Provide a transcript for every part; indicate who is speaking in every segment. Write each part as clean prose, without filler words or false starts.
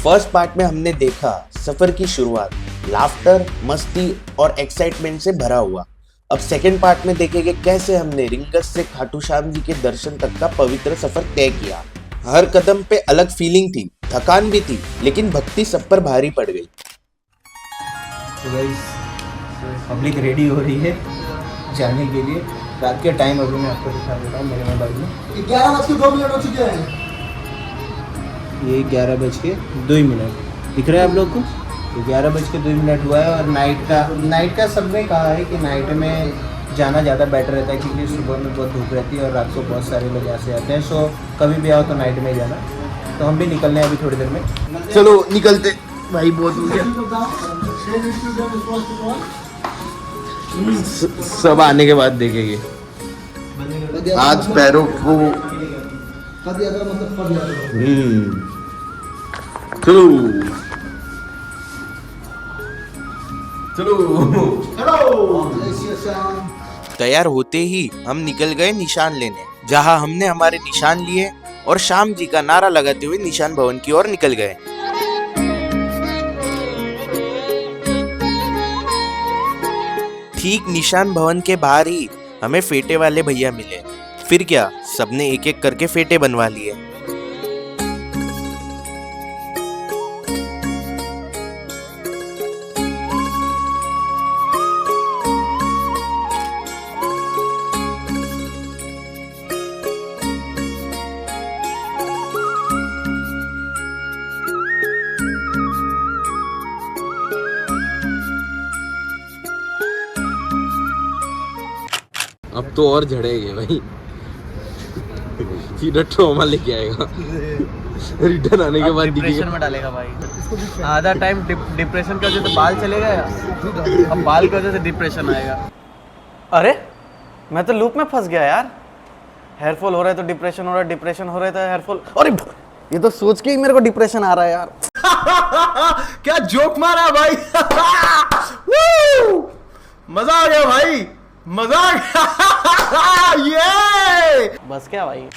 Speaker 1: First part में हमने देखा सफर की शुरुआत लाफ्टर, मस्ती और एक्साइटमेंट से भरा हुआ। अब सेकंड पार्ट में देखेंगे कैसे हमने रिंगस से खाटू श्याम जी के दर्शन तक का पवित्र सफर तय किया। हर कदम पे अलग फीलिंग थी, थकान भी थी, लेकिन भक्ति सब पर भारी पड़ गई।
Speaker 2: तो गाइस पब्लिक रेडी हो रही है जाने के लिए। रात के टाइम अभी मैं आपको दिखा देता हूँ मेरे मोबाइल में
Speaker 3: 11:02 हो चुके हैं।
Speaker 2: ये 11:02 दिख रहा है आप लोग को। तो 11:02 हुआ है और नाइट का सबने कहा है कि नाइट में जाना ज़्यादा बेटर रहता है क्योंकि सुबह में बहुत धूप रहती है और रात को बहुत सारे लोग ऐसे आते हैं। सो कभी भी आओ तो नाइट में जाना। तो हम भी निकलने हैं अभी थोड़ी देर में।
Speaker 1: चलो निकलते भाई, बहुत हो गया। सब आने के बाद देखेंगे। आज पैरों को चलो तैयार होते ही हम निकल गए निशान लेने, जहां हमने हमारे निशान लिए और श्याम जी का नारा लगाते हुए निशान भवन की ओर निकल गए। ठीक निशान भवन के बाहर ही हमें फेटे वाले भैया मिले। फिर क्या, सबने एक एक करके फेटे बनवा लिए। अब तो और झड़ेंगे भाई, सीधा ट्रॉमा लेके आएगा। रिटर्न आने के बाद
Speaker 2: डिप्रेशन में डालेगा भाई। आधा टाइम डिप्रेशन की वजह से बाल चले गए, अब बाल की वजह से डिप्रेशन आएगा। अरे मैं तो लूप में फंस गया यार। हेयरफॉल हो रहा है तो डिप्रेशन हो रहा है, डिप्रेशन हो रहा है तो हेयरफॉल। अरे ये तो सोच के ही मेरे को डिप्रेशन आ रहा है यार।
Speaker 3: क्या जोक मारा भाई। मजा आ गया भाई, मजा आ गया। ये
Speaker 2: बस क्या भाई।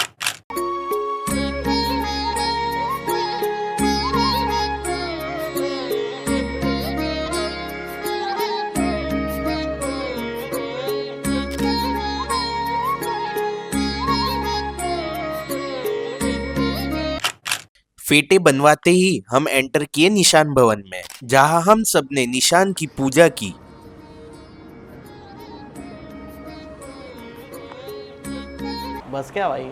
Speaker 1: फेटे बनवाते ही हम एंटर किए निशान भवन में, जहां हम सबने निशान की पूजा की।
Speaker 2: बस क्या भाई।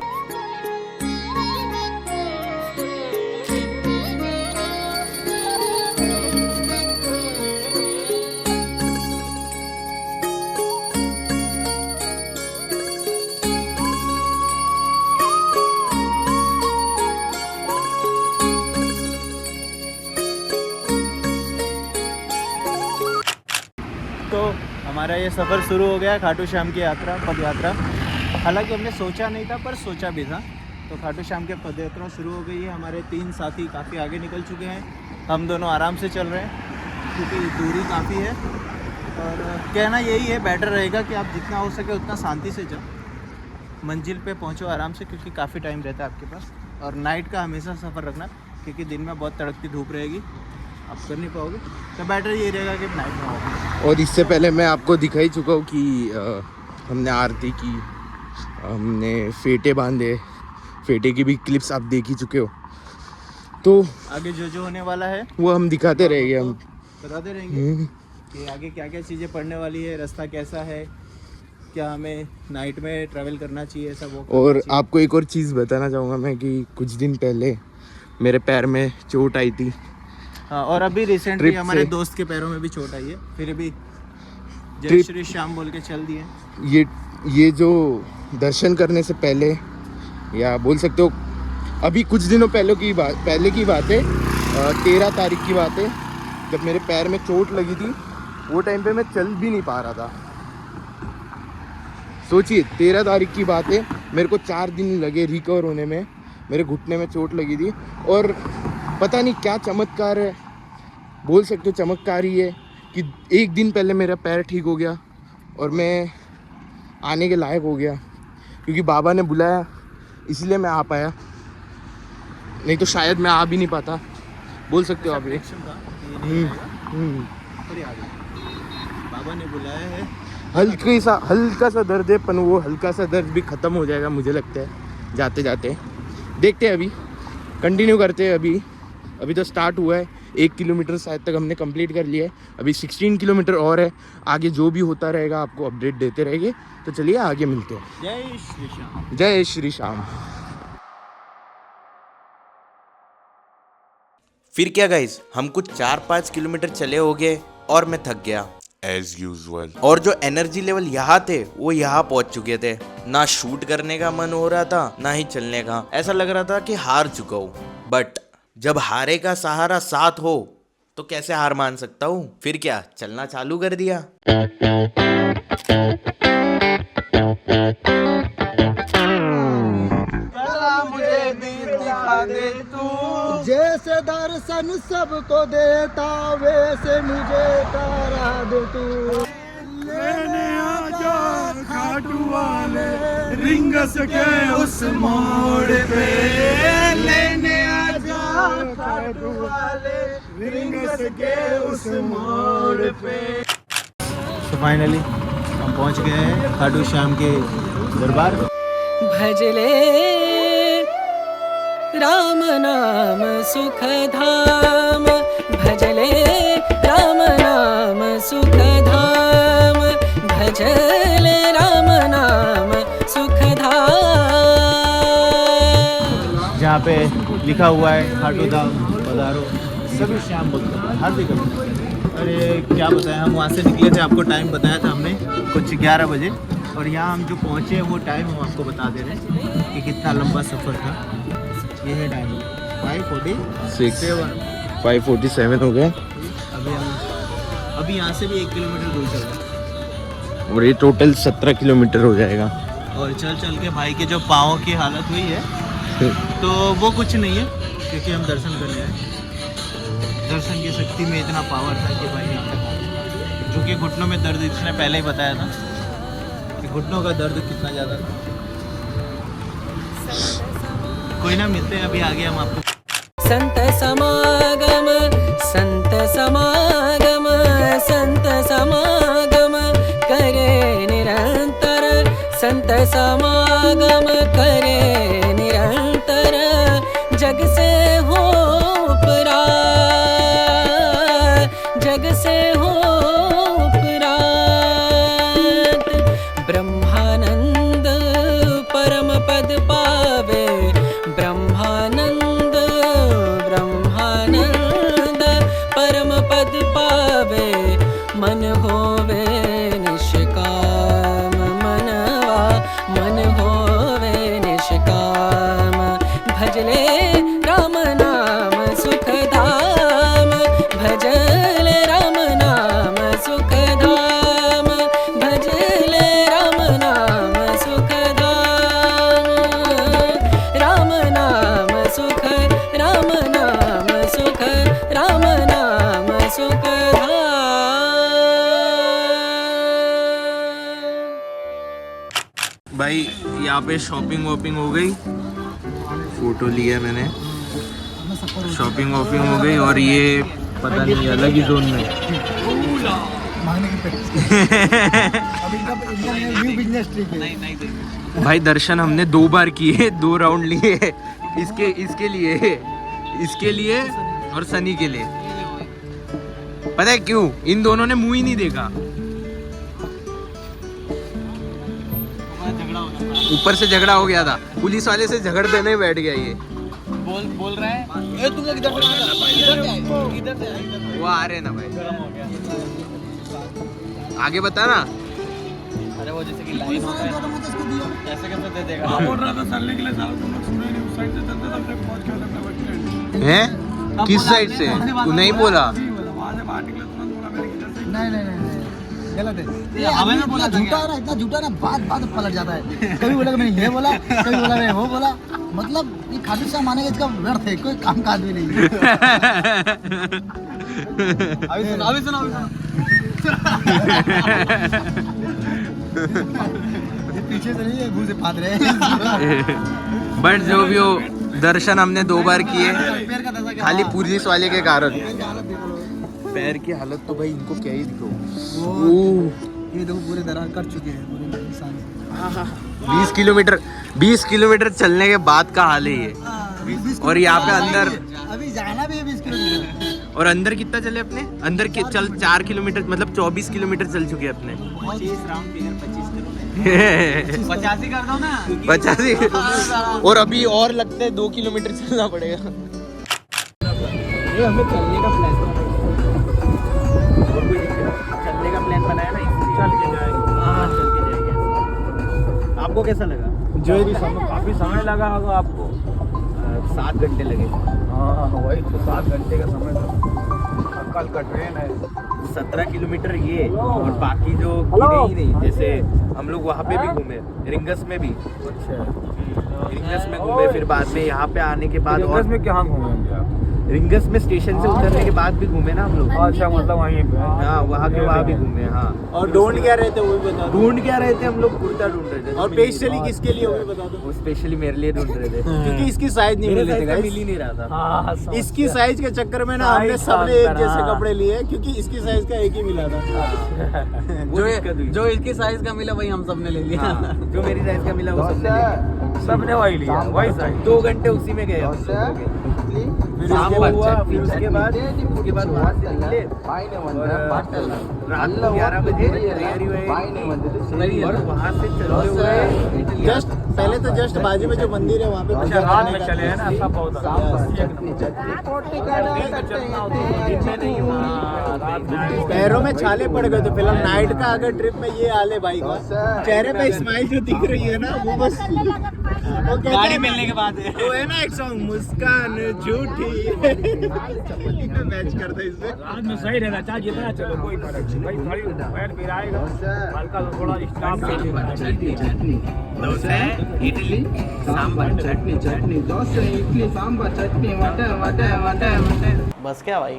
Speaker 2: तो हमारा ये सफ़र शुरू हो गया खाटू श्याम की यात्रा, पद यात्रा। हालांकि हमने सोचा नहीं था पर सोचा भी था। तो खाटू श्याम के पद यात्रा शुरू हो गई है। हमारे 3 साथी काफ़ी आगे निकल चुके हैं। हम दोनों आराम से चल रहे हैं क्योंकि दूरी काफ़ी है। और कहना यही है, बेटर रहेगा कि आप जितना हो सके उतना शांति से जाओ, मंजिल पे पहुंचो आराम से, क्योंकि काफ़ी टाइम रहता है आपके पास। और नाइट का हमेशा सफ़र रखना क्योंकि दिन में बहुत तड़कती धूप रहेगी, आप कर नहीं पाओगे। तो बेटर ये रहेगा कि नाइट में हो।
Speaker 1: और इससे पहले मैं आपको दिखा ही चुका हूँ कि हमने आरती की, हमने फेटे बांधे, फेटे की भी क्लिप्स आप देख ही चुके हो। तो
Speaker 2: आगे जो होने वाला है
Speaker 1: वो हम दिखाते रहेंगे, हम
Speaker 2: बताते रहेंगे कि आगे क्या क्या चीज़ें पड़ने वाली है, रास्ता कैसा है, क्या हमें नाइट में ट्रैवल करना चाहिए, सब वो।
Speaker 1: और आपको एक और चीज़ बताना चाहूँगा मैं कि कुछ दिन पहले मेरे पैर में चोट आई थी।
Speaker 2: हाँ, और अभी रिसेंटली हमारे दोस्त के पैरों में भी चोट आई है, फिर भी जय श्री श्याम बोल के चल दिए।
Speaker 1: ये जो दर्शन करने से पहले, या बोल सकते हो अभी कुछ दिनों पहले की बात है, 13 तारीख की बात है, जब मेरे पैर में चोट लगी थी। वो टाइम पे मैं चल भी नहीं पा रहा था। सोचिए 13 तारीख की बात है, मेरे को 4 दिन लगे रिकवर होने में। मेरे घुटने में चोट लगी थी और पता नहीं क्या चमत्कार है, बोल सकते हो चमत्कार ही है कि एक दिन पहले मेरा पैर ठीक हो गया और मैं आने के लायक हो गया, क्योंकि बाबा ने बुलाया इसलिए मैं आ पाया, नहीं तो शायद मैं आ भी नहीं पाता। बोल सकते हो आप ये।
Speaker 2: Prediction था कि ये नहीं आएगा,
Speaker 1: हम्म।
Speaker 2: पर ये आ गया। बाबा ने बुलाया है।
Speaker 1: हल्का सा दर्द है, पर वो हल्का सा दर्द भी ख़त्म हो जाएगा मुझे लगता है जाते जाते। देखते हैं, अभी कंटिन्यू करते हैं। अभी तो स्टार्ट हुआ है, 1 किलोमीटर शायद तक हमने कंप्लीट कर लिया है, अभी 16 किलोमीटर और है। आगे जो भी होता रहेगा आपको अपडेट देते रहेंगे। तो चलिए आगे मिलते हैं।
Speaker 2: जय श्री श्याम।
Speaker 1: जय श्री श्याम।
Speaker 4: फिर क्या गाइस, हम कुछ 4-5 किलोमीटर चले हो गए और मैं थक गया
Speaker 5: as usual.
Speaker 4: और जो एनर्जी लेवल यहाँ थे वो यहाँ पहुंच चुके थे। ना शूट करने का मन हो रहा था, ना ही चलने का। ऐसा लग रहा था कि हार चुका हूँ। बट जब हारे का सहारा साथ हो तो कैसे हार मान सकता हूँ। फिर क्या, चलना चालू कर दिया।
Speaker 3: जैसे दर्शन सबको देता वैसे मुझे करा दे तू। लेने आजा खाटू वाले रिंगस के उस मोड़ पे, लेने आजा खाटू वाले रिंगस के उस मोड़ पे।
Speaker 2: तो फाइनली हम पहुंच गए हैं खाटू श्याम के दरबार।
Speaker 6: भजले राम नाम सुख धाम, भजले राम नाम सुख धाम, भजले राम नाम सुख धाम।
Speaker 2: जहाँ पे लिखा हुआ है खाटू धाम पधारो सभी श्याम भक्त हार्दिक अभिनंदन। अरे क्या बताएं, हम वहाँ से निकले थे, आपको टाइम बताया था हमने कुछ 11 बजे, और यहाँ हम जो पहुँचे वो टाइम हम आपको बता दे रहे हैं कि कितना लंबा सफ़र था। ये है टाइम
Speaker 1: 5:47 हो गए।
Speaker 2: अभी यहाँ से भी 1 किलोमीटर दूर चल रहा है,
Speaker 1: और ये टोटल 17 किलोमीटर हो जाएगा।
Speaker 2: और चल चल के भाई के जो पाँव की हालत हुई है तो वो कुछ नहीं है, क्योंकि हम दर्शन करने आए। दर्शन की शक्ति में इतना पावर था कि भाई यहाँ तक आए। जो कि घुटनों में दर्द, इसने पहले ही बताया था कि घुटनों का दर्द कितना ज़्यादा था। कोई ना, मिलते हैं अभी आगे हम आपको।
Speaker 6: संत समागम, संत समागम, संत समागम करे निरंतर, संत समागम करे निरंतर, जग से हो परार, जग से हो परार। ब्रह्मानंद परम पद पावे, ब्रह्मानंद ब्रह्मानंद परम पद पावे, मन होवे निष्काम, मनवा मन होवे निष्काम, भजले राम नाम सुख धाम, भजले राम नाम सुख धाम, भजले राम नाम सुख धाम, राम नाम सुख, राम नाम सुख, राम नाम सुख धाम।
Speaker 4: भाई यहाँ पे शॉपिंग वॉपिंग हो गई, फोटो लिया मैंने, शॉपिंग वॉपिंग हो गई, और ये पता नहीं अलग ही जोन में। भाई दर्शन हमने 2 बार किए, 2 राउंड लिए, इसके लिए और सनी के लिए। पता है क्यों? इन दोनों ने मुंह ही नहीं देखा। ऊपर से झगड़ा हो गया था, पुलिस वाले से झगड़ देने बैठ गया ये।
Speaker 2: बोल रहा है तुम लोग इधर से
Speaker 4: वो आ रहे ना भाई, आगे बता ना।
Speaker 2: अरे वो जैसे कि लाइन होता है, ऐसे कैसे दे देगा? बोल रहा था चलने के लिए, साला तुम लोग सुने नहीं, उस साइड से चलते तब तक पहुंच गए।
Speaker 4: हैं? किस साइड से? तू नहीं बोला?
Speaker 2: वहां से बाहर निकले तुरंत बोला मेरे इधर से।
Speaker 3: नहीं गलत है। ये हमें ना बोला, झूठा ना, इतना झूठा ना, बात पलट जाता है। कभी बोला कि मैंने ये बोला, कभी बोला मैंने वो बोला। मतलब ये खाटू श्याम मानेगा इसका व्यर्थ है, कोई काम काज भी नहीं है। अभी सुनो ये पीछे से नहीं है, मुंह से फाद रहे हैं।
Speaker 4: बट जो भी हो,
Speaker 1: दर्शन हमने 2 बार किए,
Speaker 3: पैर का दशा क्या
Speaker 1: खाली पुलिस वाले के कारण।
Speaker 3: हालत देख लो।
Speaker 1: पैर की हालत तो भाई इनको क्या ही दिखाऊं।
Speaker 3: ये देखो पूरे दरार कट चुके हैं पूरे इंसान से।
Speaker 1: 20 किलोमीटर चलने के बाद का हाल है ये। और यहाँ पे अंदर
Speaker 3: अभी जाना भी है 20 किलोमीटर।
Speaker 1: और अंदर कितना चले अपने? अंदर के चल 4 किलोमीटर मतलब 24 किलोमीटर चल चुके हैं अपने।
Speaker 2: 25 राउंड फिगर 25 किलोमीटर 85 कर दो ना
Speaker 1: 85 और अभी और लगता है 2 किलोमीटर चलना पड़ेगा।
Speaker 2: ये हमें चलने का प्लान चलने का प्लान बनाया ना इसलिए चल के जाएंगे। हाँ चल के जाएंगे। आपको कैसा लगा?
Speaker 5: जो भी समय काफ़ी समय लगा होगा आपको।
Speaker 2: 7 घंटे लगे।
Speaker 5: हाँ वही तो 7 घंटे का समय था। कल का ट्रेन है।
Speaker 2: 17 किलोमीटर ये और बाकी जो गिने ही नहीं, जैसे हम लोग वहाँ पे भी घूमे रिंगस में भी।
Speaker 5: अच्छा
Speaker 2: रिंगस में घूमे, फिर बाद में यहाँ पे आने के बाद
Speaker 5: रिंगस में कहाँ घूमेंगे आप?
Speaker 2: रिंगस में स्टेशन से उतरने के बाद भी घूमे ना हम लोग।
Speaker 5: अच्छा मतलब वहीं पे।
Speaker 2: हाँ वहाँ के वहाँ भी घूमे। हाँ
Speaker 7: और ढूंढ क्या रहे थे वो भी बता दो।
Speaker 2: ढूंढ क्या रहे थे हम लोग? कुर्ता ढूंढ रहे थे।
Speaker 7: और स्पेशली किसके लिए वो भी बता दो,
Speaker 2: वो स्पेशली मेरे लिए ढूंढ रहे थे
Speaker 7: क्योंकि इसकी साइज नहीं मिल रही थी
Speaker 2: मिल ही नहीं रहा था।
Speaker 5: हाँ
Speaker 7: इसकी साइज के चक्कर में ना हमने
Speaker 5: साइज
Speaker 7: सबने एक जैसे
Speaker 5: हाँ।
Speaker 7: कपड़े लिए, क्योंकि इसकी साइज का एक ही मिला था।
Speaker 2: वो दिक्कत हुई।
Speaker 3: जो इसकी साइज का मिला वही हम सबने ले लिया।
Speaker 2: हाँ, जो मेरी साइज का मिला वो सबने लिया।
Speaker 5: सबने वही लिया वही साइज।
Speaker 2: 2 घंटे उसी में गए हम लोग। फिर शाम हुआ, फिर उसके बाद वहाँ से निकले और रात को 11 बजे तैयारी हुई और वहाँ से चलते हुए
Speaker 7: जस्ट पहले तो जस्ट बाजू में जो मंदिर है वहाँ पे
Speaker 5: अच्छा
Speaker 7: पूजा
Speaker 5: रात
Speaker 7: करने
Speaker 5: में
Speaker 7: का
Speaker 5: चले हैं ना सब बहुत
Speaker 7: पैरों में छाले पड़ गए थे। फिलहाल नाइट का अगर ट्रिप में ये हाल है भाई का, चेहरे पे स्माइल जो दिख रही है ना वो बस वो गाड़ी मिलने के बाद है। वो है ना एक सॉन्ग मुस्कान झूठी मैच करता है इससे।
Speaker 5: रात में सही रहना चाहे जितना चलो कोई फर्क नहीं भाई। थोड़ी पैर गिराएगा हल्का तो थोड़ा स्टॉप
Speaker 2: डोसा इडली सांभर चटनी
Speaker 6: बस क्या भाई।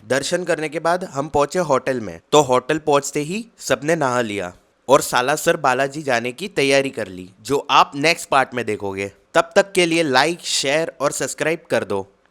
Speaker 4: दर्शन करने के बाद हम पहुंचे होटल में, तो होटल पहुंचते ही सबने नहा लिया और सालासर बालाजी जाने की तैयारी कर ली, जो आप नेक्स्ट पार्ट में देखोगे। तब तक के लिए लाइक, शेयर और सब्सक्राइब कर दो।